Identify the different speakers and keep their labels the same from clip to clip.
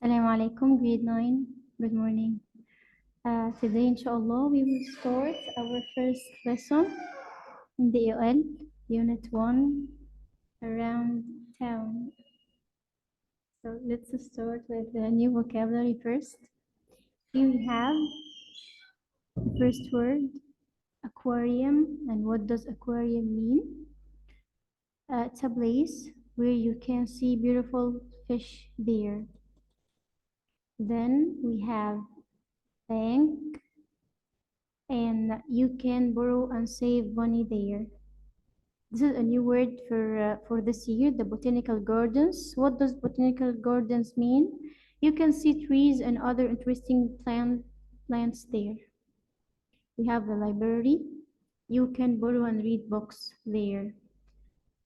Speaker 1: Assalamu alaikum, grade 9. Good morning. Today, inshallah, we will start our first lesson in the EOL, Unit 1, around town. So let's start with the new vocabulary first. Here we have the first word, aquarium. And what does aquarium mean? It's a place where you can see beautiful fish there. Then we have bank, and you can borrow and save money there. This is a new word for this year, the botanical gardens. What does botanical gardens mean? You can see trees and other interesting plants there. We have the library. You can borrow and read books there.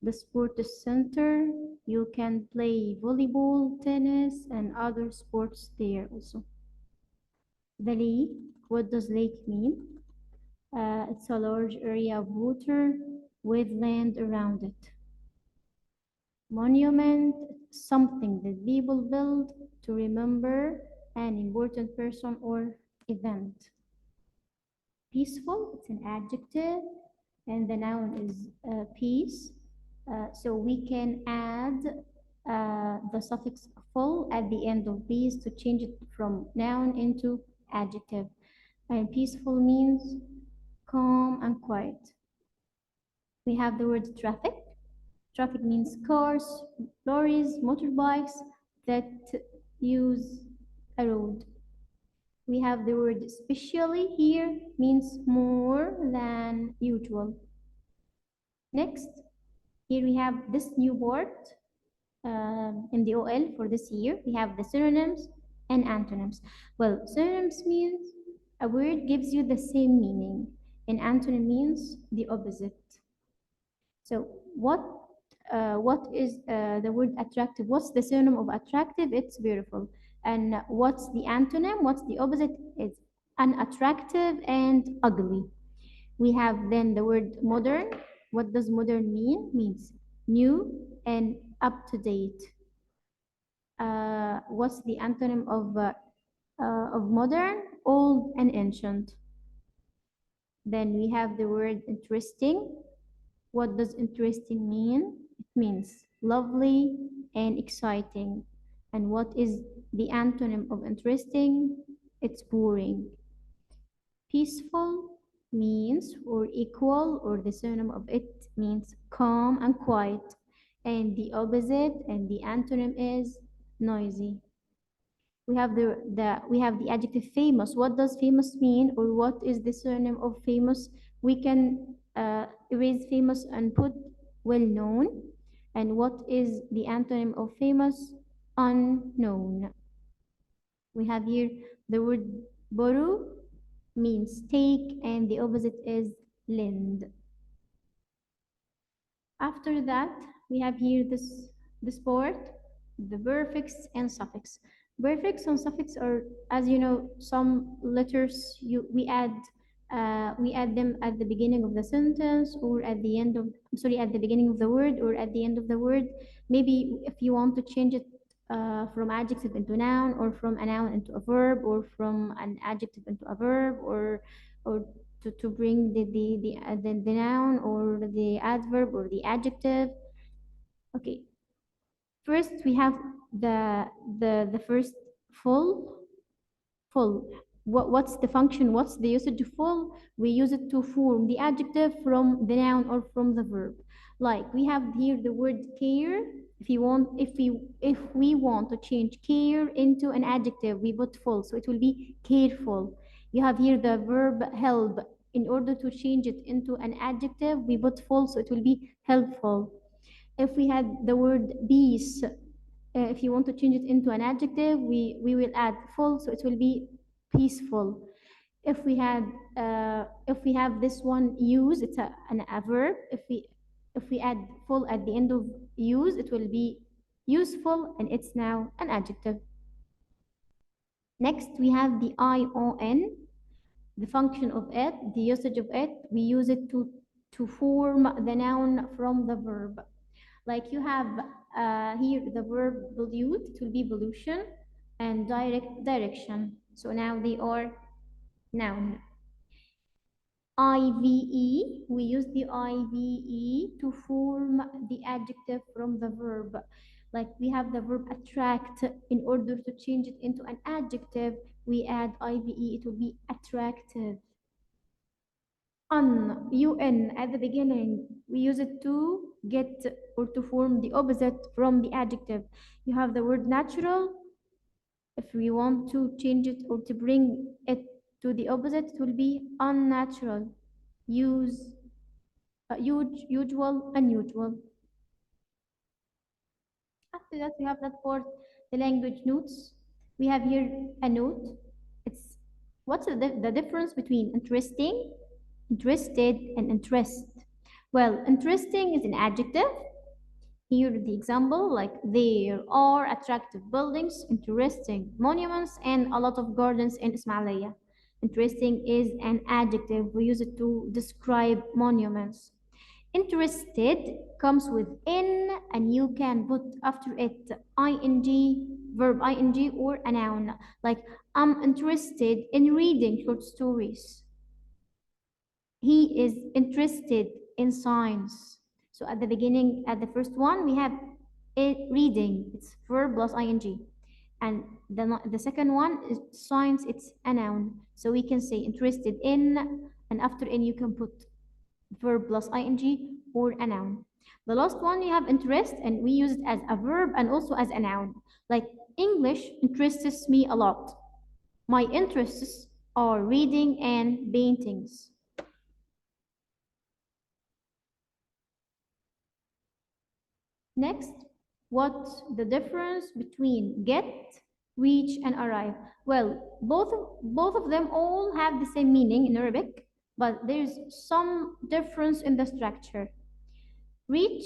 Speaker 1: The sports center. You can play volleyball, tennis, and other sports there also. The lake. What does lake mean? It's a large area of water with land around it. Monument, something that people build to remember an important person or event. Peaceful, it's an adjective, and the noun is peace. So we can add the suffix full at the end of peace to change it from noun into adjective. And peaceful means calm and quiet. We have the word traffic. Traffic means cars, lorries, motorbikes that use a road. We have the word especially here, means more than usual. Next, here we have this new word in the OL for this year. We have the synonyms and antonyms. Well, synonyms means a word gives you the same meaning, and antonym means the opposite. So what is the word attractive? What's the synonym of attractive? It's beautiful. And what's the antonym? What's the opposite? It's unattractive and ugly. We have then the word modern. What does modern mean? Means new and up to date. What's the antonym of modern? Old and ancient. Then we have the word interesting. What does interesting mean? It means lovely and exciting. And what is the antonym of interesting? It's boring. Peaceful means or equal, or the synonym of it means calm and quiet. And the opposite and the antonym is noisy. We have the adjective famous. What does famous mean, or what is the synonym of famous? We can erase famous and put well known. And what is the antonym of famous? Unknown. We have here the word borrow means take, and the opposite is lend. After that, we have here this part, the prefix and suffix. Prefix and suffix are, as you know, some letters we add them at the beginning of the sentence, or at the end of, at the beginning of the word, or at the end of the word. Maybe if you want to change it from adjective into noun, or from a noun into a verb, or from an adjective into a verb, or to bring the noun or the adverb or the adjective. Okay, first we have the first full. What's the function? What's the usage of full? We use it to form the adjective from the noun or from the verb. Like we have here the word care. If we want to change care into an adjective, we put full, so it will be careful. You have here the verb help. In order to change it into an adjective, we put full, so it will be helpful. If we had the word peace, if you want to change it into an adjective, we will add full, so it will be peaceful. If we have this one use, it's a verb. If we add full at the end of use, it will be useful, and it's now an adjective. Next, we have the ION, the function of it, the usage of it. We use it to form the noun from the verb. Like you have here the verb pollute, it will be pollution, and direct direction. So now they are noun. IVE, we use the IVE to form the adjective from the verb. Like we have the verb attract, in order to change it into an adjective, we add IVE, it will be attractive. UN at the beginning, we use it to get or to form the opposite from the adjective. You have the word natural. If we want to change it or to bring it to the opposite, it will be unnatural. Use usual, unusual. After that, we have that for the language notes. We have here a note. It's what's the difference between interesting, interested, and interest? Well, interesting is an adjective. Here the example, like there are attractive buildings, interesting monuments, and a lot of gardens in Ismailia. Interesting is an adjective. We use it to describe monuments. Interested comes with in, and you can put after it ing, verb ing, or a noun. Like, I'm interested in reading short stories. He is interested in science. So at the beginning, at the first one, we have it reading. It's verb plus ing. And the second one is science. It's a noun. So we can say interested in, and after in you can put verb plus ing or a noun. The last one you have interest, and we use it as a verb and also as a noun. Like English interests me a lot. My interests are reading and paintings. Next, what's the difference between get, reach, and arrive? Well, both of them all have the same meaning in Arabic, but there's some difference in the structure. Reach,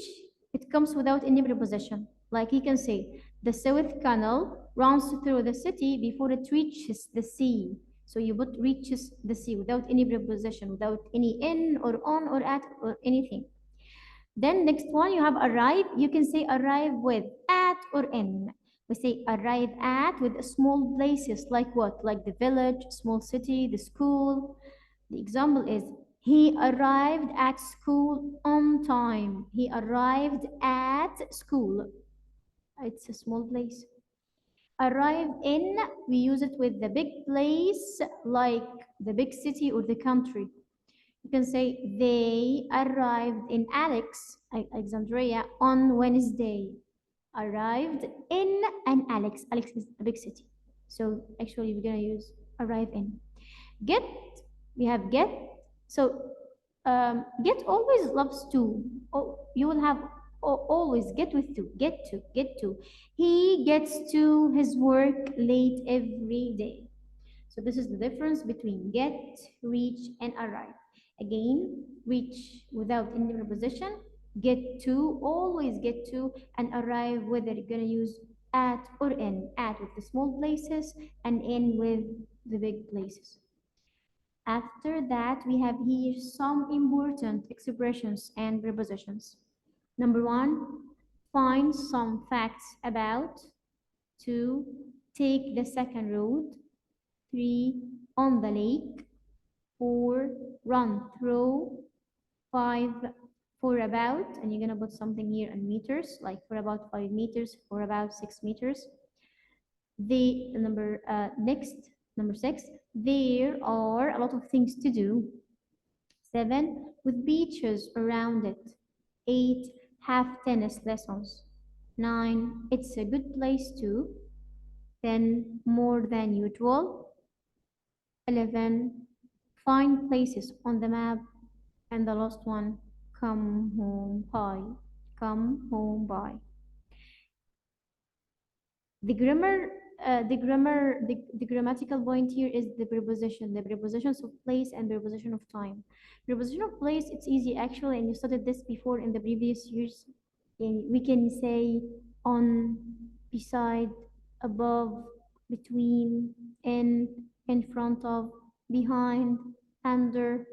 Speaker 1: it comes without any preposition. Like you can say, the Suez Canal runs through the city before it reaches the sea. So you put reaches the sea without any preposition, without any in or on or at or anything. Then next one, you have arrive. You can say arrive with at or in. We say arrive at with small places like what? Like the village, small city, the school. The example is he arrived at school on time. He arrived at school. It's a small place. Arrive in, we use it with the big place like the big city or the country. You can say they arrived in Alexandria on Wednesday. Arrived in an Alex. Alex is a big city. So actually we're gonna use arrive in. Get, we have get. So get always loves to. Oh, you will have always get with to. Get to. Get to. He gets to his work late every day. So this is the difference between get, reach, and arrive. Again, reach without any preposition, get to, always get to, and arrive whether you're gonna use at or in. At with the small places and in with the big places. After that, we have here some important expressions and prepositions. Number one, find some facts about. Two, take the second road. Three, on the lake. Four, run through. Five, for about, and you're gonna put something here in meters, like for about 5 meters, for about 6 meters. The number next, number six, there are a lot of things to do. Seven, with beaches around it. Eight, have tennis lessons. Nine, it's a good place to. 10, more than usual. 11, find places on the map. And the last one, come home by. Come home by. The grammar, the grammatical point here is the preposition, the prepositions of place and preposition of time. Preposition of place, it's easy actually, and you studied this before in the previous years. And we can say on, beside, above, between, in front of, behind, under,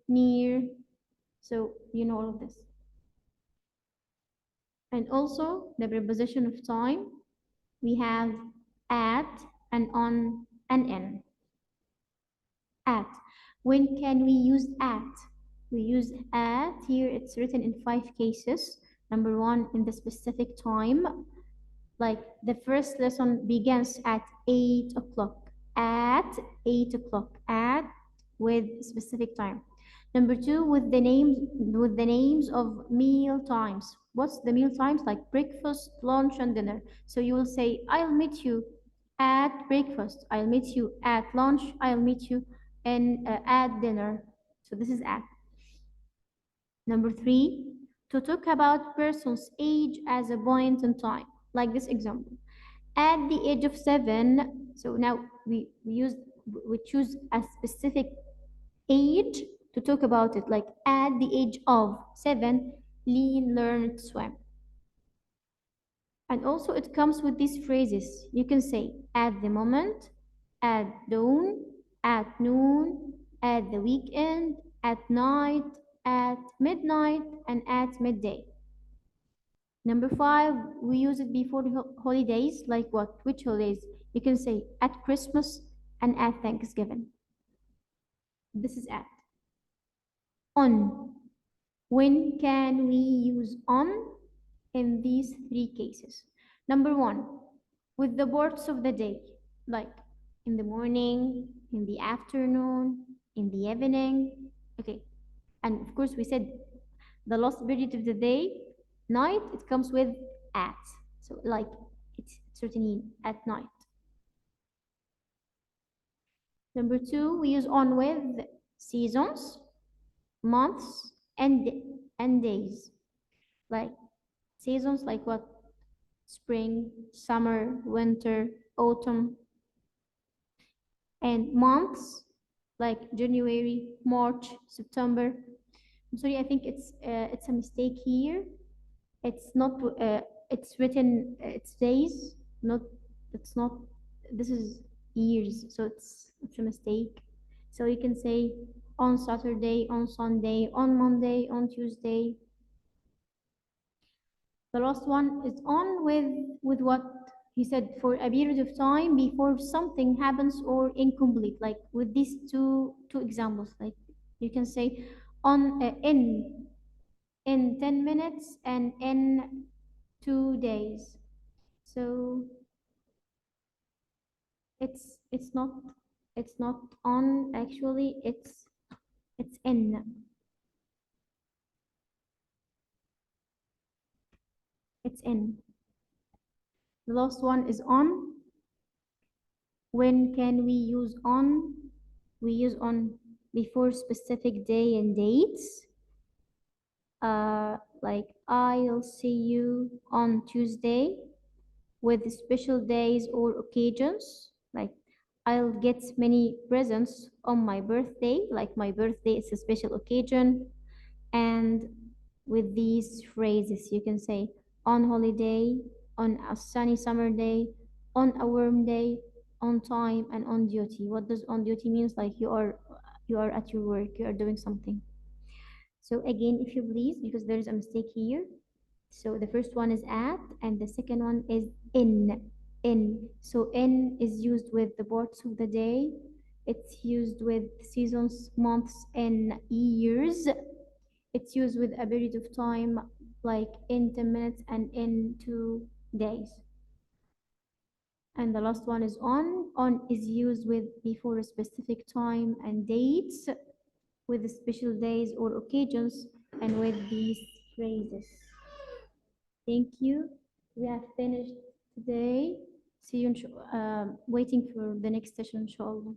Speaker 1: near. So you know all of this. And also the preposition of time, we have at, and on, and in. At. When can we use at? We use at here, it's written in 5 cases. Number one, in the specific time, like the first lesson begins at 8 o'clock. At 8 o'clock. At with specific time. Number two, with the names of meal times. What's the meal times? Like breakfast, lunch, and dinner. So you will say, I'll meet you at breakfast. I'll meet you at lunch. I'll meet you and at dinner. So this is at. Number three, to talk about person's age as a point in time, like this example. At the age of 7, so now we choose a specific age to talk about it, like at the age of 7, Lean learned to swim. And also it comes with these phrases. You can say at the moment, at dawn, at noon, at the weekend, at night, at midnight, and at midday. Number 5, we use it before the holidays, like what? Which holidays? You can say at Christmas and at Thanksgiving. This is at. On. When can we use on in these 3 cases? Number 1, with the parts of the day, like in the morning, in the afternoon, in the evening. Okay, and of course we said the last period of the day, night, it comes with at. So like it's certainly at night. Number 2, we use on with seasons, months, and days. Like seasons, like what? Spring, summer, winter, autumn. And months, like January, March, September. I'm sorry, I think it's a mistake here. It's not. It's written. It's days. Not. It's not. This is years. So it's a mistake. So you can say on Saturday, on Sunday, on Monday, on Tuesday. The last one is on with what he said, for a period of time before something happens or incomplete. Like with these two examples, like you can say on in 10 minutes and in 2 days. So it's it's not on, actually it's in. It's in. The last one is on. When can we use on? We use on before specific day and dates. Like I'll see you on Tuesday, with special days or occasions. Like I'll get many presents on my birthday. Like my birthday is a special occasion. And with these phrases, you can say on holiday, on a sunny summer day, on a warm day, on time, and on duty. What does on duty means? Like you are at your work, you are doing something. So again, if you please, because there is a mistake here. So the first one is at, and the second one is in. In. So in is used with the parts of the day. It's used with seasons, months, and years. It's used with a period of time, like in 10 minutes and in 2 days. And the last one is on. On is used with before a specific time and dates, with special days or occasions, and with these phrases. Thank you. We have finished today. See you, waiting for the next session, inshallah.